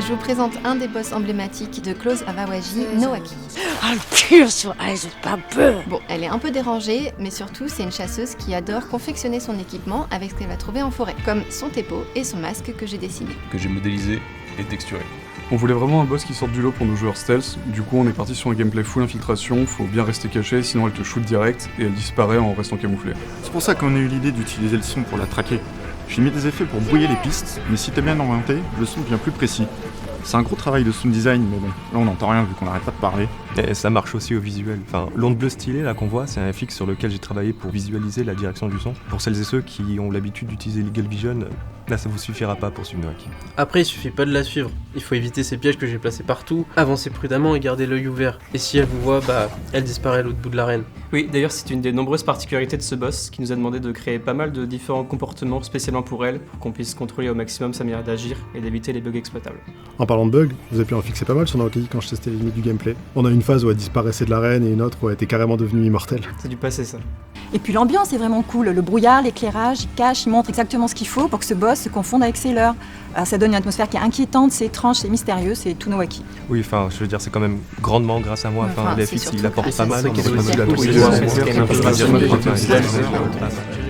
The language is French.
je vous présente un des boss emblématiques de Close of Awaji, Noaki. I'll pierce your eyes with my bird. Bon, elle est un peu dérangée, mais surtout c'est une chasseuse qui adore confectionner son équipement avec ce qu'elle va trouver en forêt, comme son tepo et son masque que j'ai dessiné. Que j'ai modélisé et texturé. On voulait vraiment un boss qui sorte du lot pour nos joueurs stealth, du coup on est parti sur un gameplay full infiltration, faut bien rester caché sinon elle te shoot direct et elle disparaît en restant camouflée. C'est pour ça qu'on a eu l'idée d'utiliser le son pour la traquer. J'ai mis des effets pour brouiller les pistes, mais si t'es bien orienté, le son devient plus précis. C'est un gros travail de sound design, mais bon, là on n'entend rien vu qu'on n'arrête pas de parler. Et ça marche aussi au visuel. Enfin, l'onde bleue stylée là qu'on voit, c'est un FX sur lequel j'ai travaillé pour visualiser la direction du son. Pour celles et ceux qui ont l'habitude d'utiliser Legal Vision, là ça vous suffira pas pour suivre Noaki. Après, il suffit pas de la suivre. Il faut éviter ces pièges que j'ai placés partout, avancer prudemment et garder l'œil ouvert. Et si elle vous voit, elle disparaît à l'autre bout de l'arène. Oui, d'ailleurs c'est une des nombreuses particularités de ce boss qui nous a demandé de créer pas mal de différents comportements spécialement pour elle, pour qu'on puisse contrôler au maximum sa manière d'agir et d'éviter les bugs exploitables. En parlant de bugs, vous avez pu en fixer pas mal sur Naoki quand je testais les limites du gameplay. On a une phase où elle disparaissait de l'arène et une autre où elle était carrément devenue immortelle. C'est du passé ça. Et puis l'ambiance est vraiment cool, le brouillard, l'éclairage, il cache, il montre exactement ce qu'il faut pour que ce boss se confonde avec Sailor. Alors ça donne une atmosphère qui est inquiétante, c'est étrange, c'est mystérieux, c'est tout Noaki. Oui, enfin, je veux dire, c'est quand même grandement grâce à moi. Enfin, les FX, il apporte pas mal. C'est On a aussi pas mal la